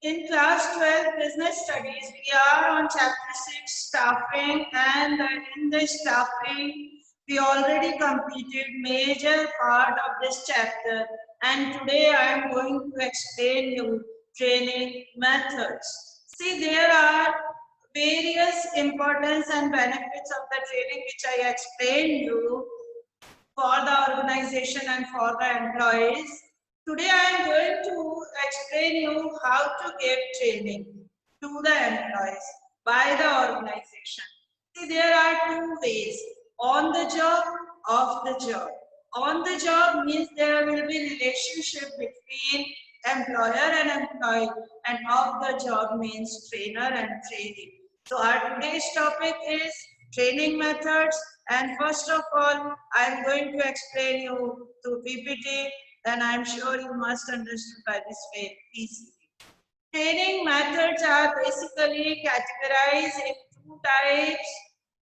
In class 12 business studies, we are on chapter 6 staffing, and in this staffing we already completed major part of this chapter, and today I am going to explain you training methods. See, there are various importance and benefits of the training which I explained you for the organization and for the employees. Today I am going to explain you how to give training to the employees by the organization. See, there are two ways: on the job, off the job. On the job means there will be relationship between employer and employee, and off the job means trainer and trainee. So our today's topic is training methods, and first of all I am going to explain you through PPT, then I am sure you must understand by this way easily. Training methods are basically categorized in two types: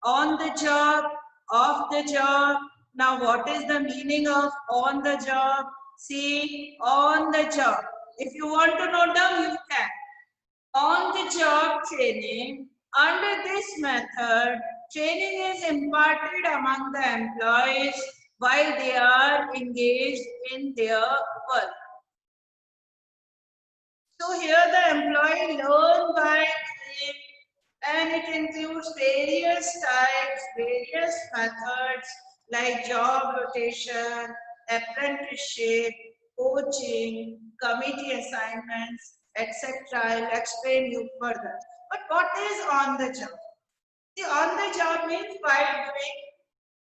on the job, off the job. Now what is the meaning of on the job? See, on the job, if you want to note down, you can. On the job training, under this method, training is imparted among the employees while they are engaged in their work. So here the employee learn by doing, and it includes various types, various methods like job rotation, apprenticeship, coaching, committee assignments, etc. I'll explain you further. But what is on the job? See, on the job means while doing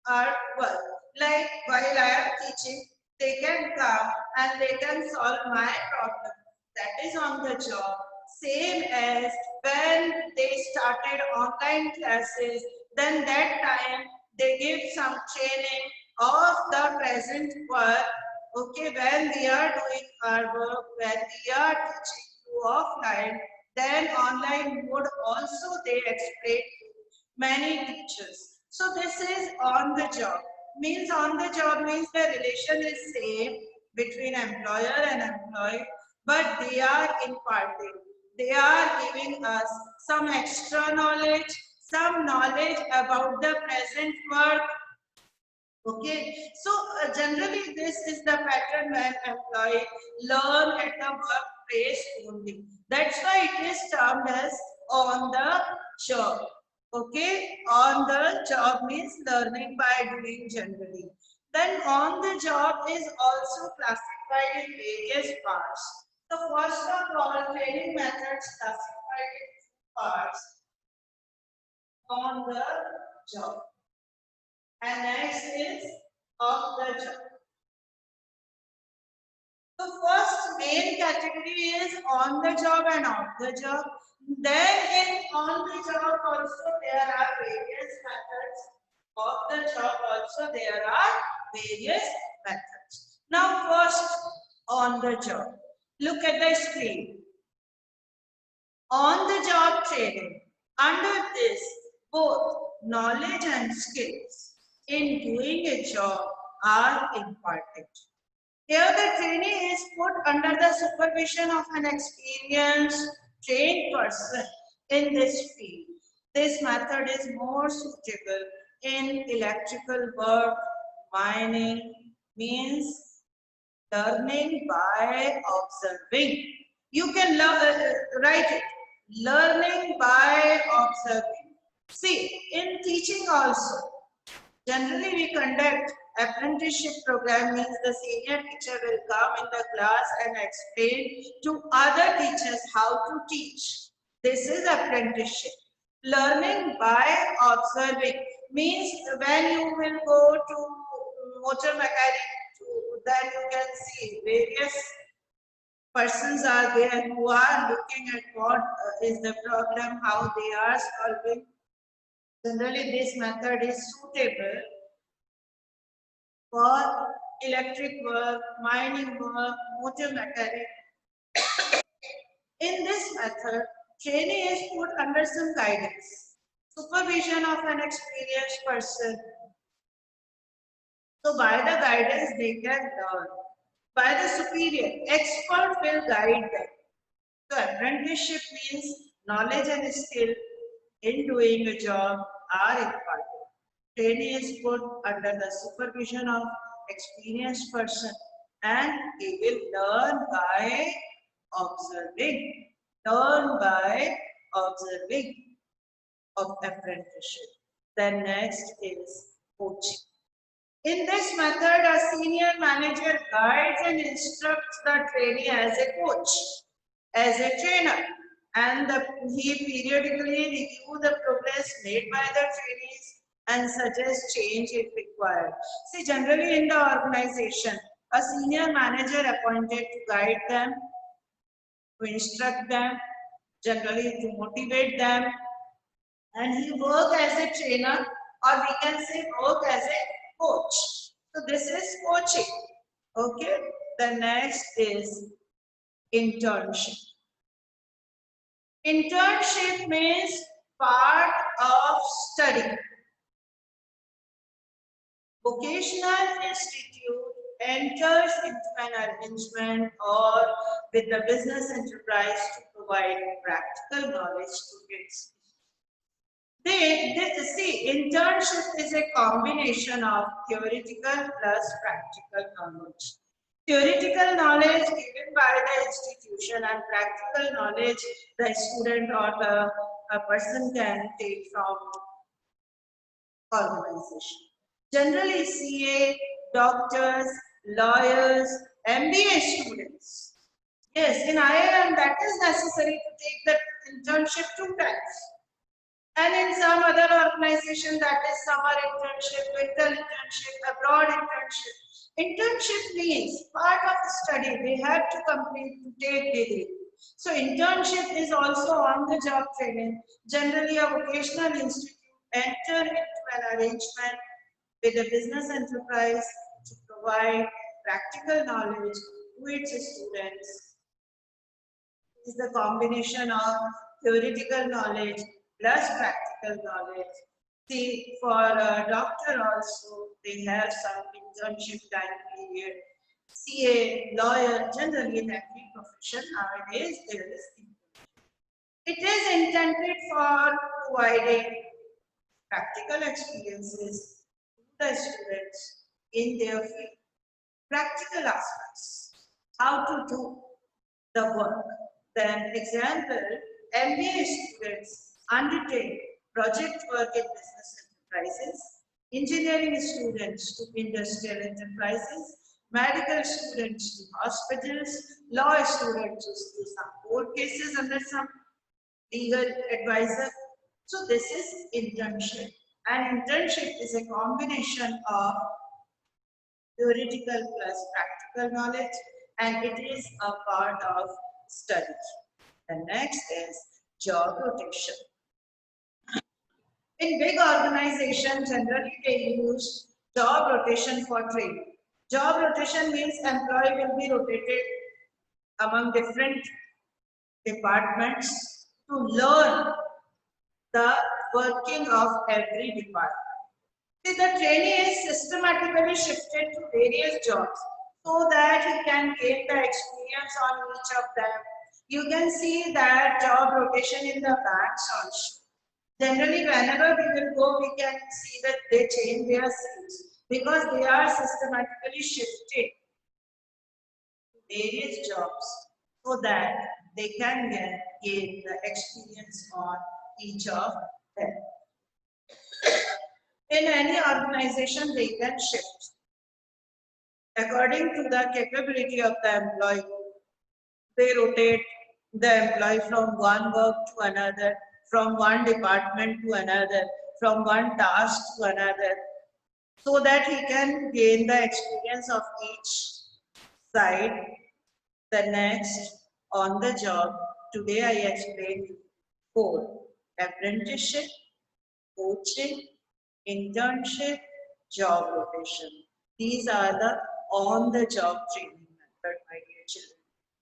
our work. Like while I am teaching, they can come and they can solve my problem. That is on the job. Same as when they started online classes, then that time they give some training of the present work. Okay, when we are doing our work, when we are teaching through offline, then online mode also they explain many teachers. So this is on the job. Means on the job means the relation is same between employer and employee, but they are imparting. They are giving us some extra knowledge, some knowledge about the present work. Okay, so generally this is the pattern when employee learn at the workplace only. That's why it is termed as on the job. Okay, on the job means learning by doing generally. Then on the job is also classified in various parts. So first of all, training methods classified in two parts: on the job, and next is off the job. The first main category is on the job and off the job. Then in on the job also there are various methods. Off the job also there are various methods. Now first on the job. Look at the screen. On the job training. Under this, both knowledge and skills in doing a job are imparted. Here the trainee is put under the supervision of an experienced, trained person in this field. This method is more suitable in electrical work. Mining means learning by observing. You can write it, learning by observing. See, in teaching also, generally we conduct apprenticeship program, means the senior teacher will come in the class and explain to other teachers how to teach. This is apprenticeship. Learning by observing means when you will go to motor mechanic, then you can see various persons are there who are looking at what is the problem, how they are solving. Generally, this method is suitable for electric work, mining work, motor mechanic. In this method, trainee is put under some guidance, supervision of an experienced person. So by the guidance they can learn. By the superior, expert will guide them. So apprenticeship means knowledge and skill in doing a job are imparted. Trainee is put under the supervision of experienced person and he will learn by observing. Learn by observing of apprenticeship. Then next is coaching. In this method, a senior manager guides and instructs the trainee as a coach, as a trainer, and he periodically review the progress made by the trainees and suggest change if required. See, generally in the organization, a senior manager appointed to guide them, to instruct them, generally to motivate them, and he work as a trainer, or we can say work as a coach. So this is coaching. Okay. The next is internship. Internship means part of study. Vocational institute enters into an arrangement or with the business enterprise to provide practical knowledge to its. See, internship is a combination of theoretical plus practical knowledge. Theoretical knowledge given by the institution and practical knowledge the student or the person can take from organization. Generally, CA, doctors, lawyers, MBA students. Yes, in IIM that is necessary to take the internship 2 times. And in some other organization that is summer internship, winter internship, abroad internship. Internship means part of the study they have to complete to take degree. So internship is also on the job training. Generally a vocational institute enter into an arrangement with a business enterprise to provide practical knowledge to its students. It is the combination of theoretical knowledge plus practical knowledge. See, for a doctor also, they have some internship time period. CA, lawyer, generally in every profession nowadays there is internship. It is intended for providing practical experiences to the students in their field. Practical aspects, how to do the work. Then example, MBA students undertake project work in business enterprises, engineering students to industrial enterprises, medical students to hospitals, law students to some court cases under some legal advisor. So this is internship. And internship is a combination of theoretical plus practical knowledge, and it is a part of study. The next is job rotation. In big organizations, generally they use job rotation for training. Job rotation means employee will be rotated among different departments to learn the working of every department. See, the trainee is systematically shifted to various jobs so that he can gain the experience on each of them. You can see that job rotation in the banks also. Generally, whenever we will go, we can see that they change their seats because they are systematically shifted to various jobs so that they can gain the experience on each of them. In any organization, they can shift according to the capability of the employee. They rotate the employee from one work to another, from one department to another, from one task to another, so that he can gain the experience of each side. The next, on the job, today I explained 4: apprenticeship, coaching, internship, job rotation. These are the on-the-job training method, my dear children.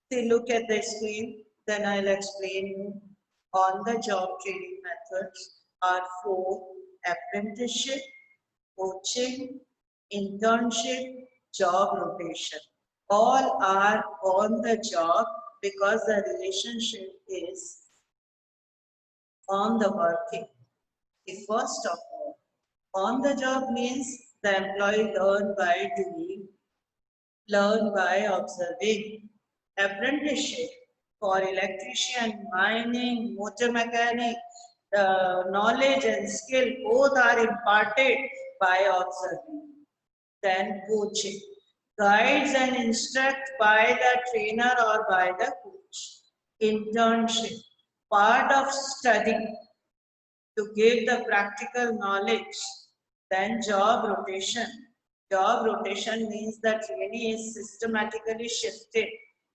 See, look at the screen, then I'll explain you. On-the-job training methods are 4: apprenticeship, coaching, internship, job rotation. All are on-the-job because the relationship is on the working. First of all, on the job means the employee learn by doing, learn by observing. Apprenticeship for electrician, mining, motor mechanic, the knowledge and skill both are imparted by observing. Then coaching, guides and instruct by the trainer or by the coach. Internship, part of study to give the practical knowledge. Then job rotation. Job rotation means the trainee is systematically shifted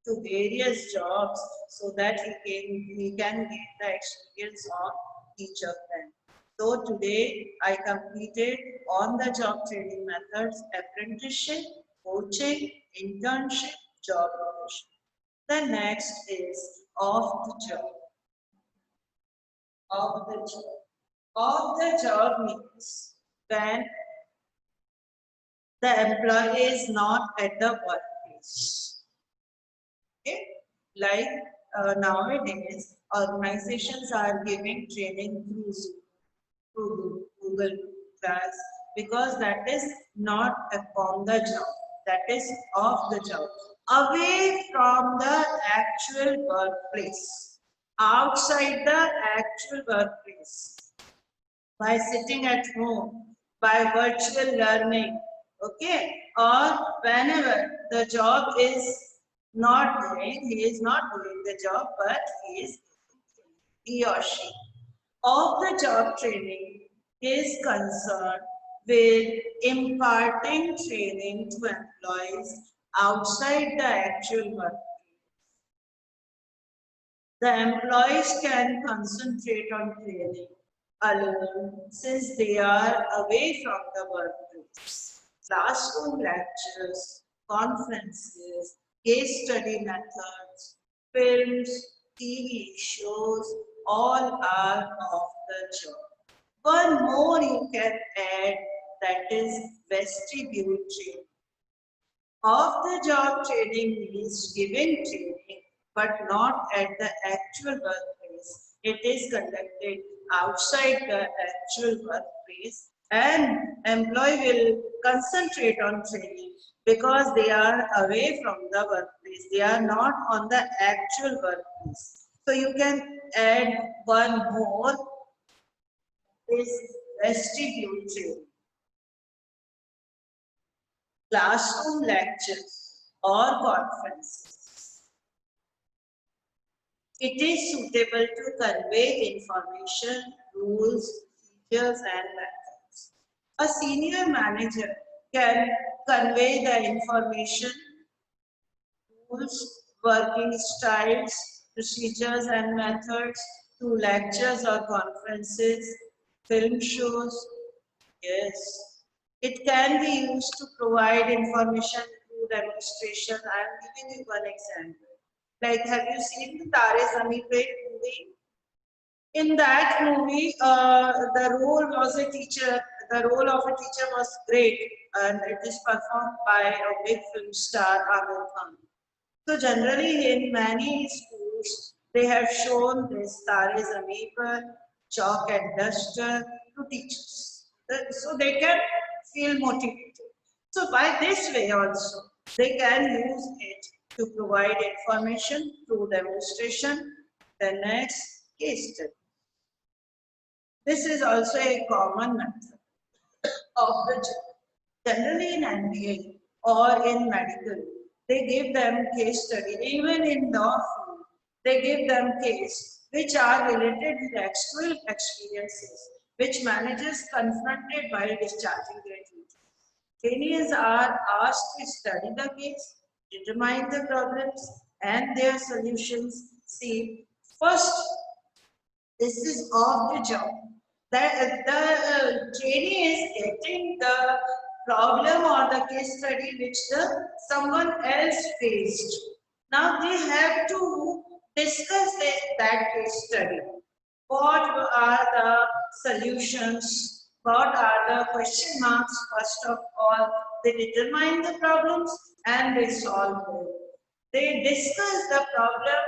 to various jobs so that he can gain the experience of each of them. So today I completed on the job training methods, apprenticeship, coaching, internship, job rotation. The next is off the job. Off the job. Off the job means when the employee is not at the workplace. Okay? Like nowadays, organizations are giving training through Zoom, through Google Class, because that is not on the job, that is off the job, away from the actual workplace, outside the actual workplace, by sitting at home, by virtual learning, okay, or whenever the job is not doing, he is not doing the job, but he or she. Of the job training is concerned with imparting training to employees outside the actual work. The employees can concentrate on training alone since they are away from the workplace. Classroom lectures, conferences, case study methods, films, TV shows, all are of the job. One more you can add, that is vestibule training. Off the job training means giving training but not at the actual workplace. It is conducted outside the actual workplace, and employee will concentrate on training because they are away from the workplace. They are not on the actual workplace. So you can add one more, is vestibule training. Classroom lectures or conferences. It is suitable to convey information, rules, features, and methods. A senior manager can convey the information, rules, working styles, procedures, and methods through lectures or conferences, film shows. Yes. It can be used to provide information through demonstration. I am giving you one example. Like, have you seen the Tare Zameen Par movie? In that movie, the role was a teacher. The role of a teacher was great, and it is performed by a big film star, Amir Khan. So generally, in many schools, they have shown this Tare Zameen Par, chalk and duster to teachers, so they can feel motivated. So by this way also, they can use it to provide information through demonstration. The next, case study. This is also a common method of the job. Generally in MBA or in medical, they give them case study. Even in law field, they give them case which are related with actual experiences which managers confronted while discharging their duties. Trainees are asked to study the case, determine the problems and their solutions. See, first, this is of the job. The trainee is getting the problem or the case study which someone else faced. Now they have to discuss that case study. What are the solutions? What are the question marks? First of all, they determine the problems and they solve them. They discuss the problem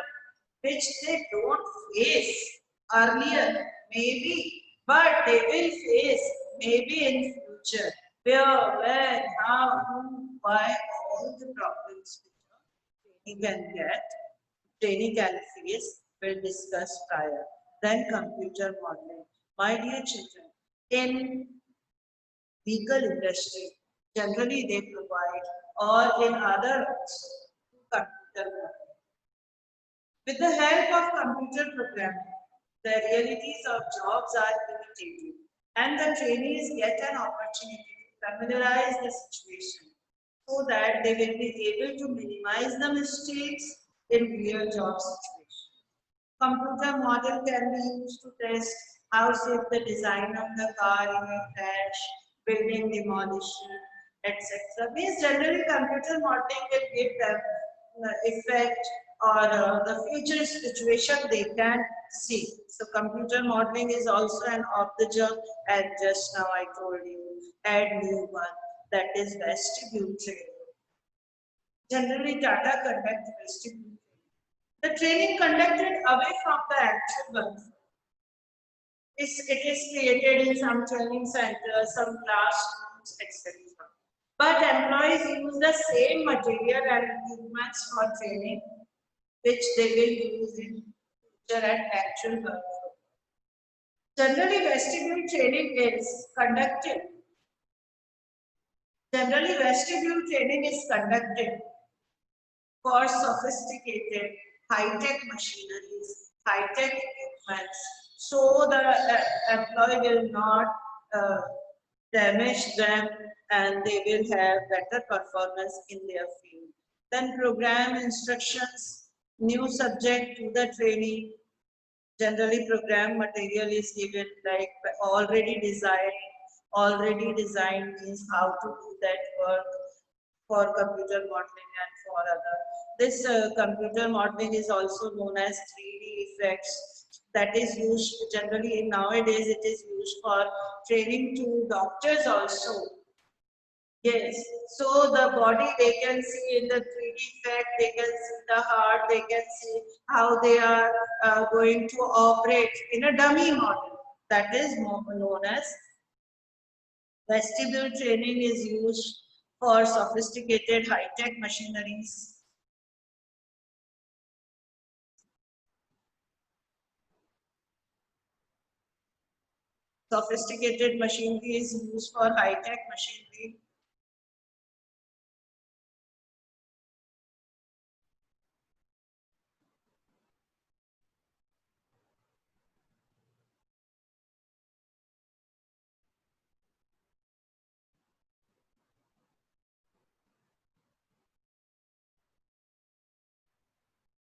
which they don't face earlier, maybe, but they will face maybe in future. Where, when, how, who, why, all the problems which a training can face, will discuss prior. Then computer modeling. My dear children, in vehicle industry, generally they provide, or in other also, computer modeling. With the help of computer programming, the realities of jobs are imitated, and the trainees get an opportunity to familiarize the situation so that they will be able to minimize the mistakes in real job situations. Computer model can be used to test how safe the design of the car in a crash, building demolition, etc. Means generally computer modeling will give them effect or the future situation they can see. So computer modeling is also an off the job, and just now I told you, add new one, that is vestibule training. Generally Tata conduct vestibule. The training conducted away from the actual workforce. It is created in some training centers, some classrooms, etc. But employees use the same material and equipments for training, which they will use in future at actual workforce. Generally, vestibule training is conducted. Generally, vestibule training is conducted for sophisticated high-tech machineries, high-tech equipments, so the employee will not uh, damage them and they will have better performance in their field. Then program instructions, new subject to the training. Generally program material is given like already designed means how to do that work for computer modeling and for other. This computer modeling is also known as 3D effects, that is used generally nowadays. It is used for training to doctors also. Yes, so the body they can see in the 3D effect, they can see the heart, they can see how they are going to operate in a dummy model. That is known as vestibule training, is used for sophisticated high-tech machineries. Sophisticated machinery is used for high-tech machinery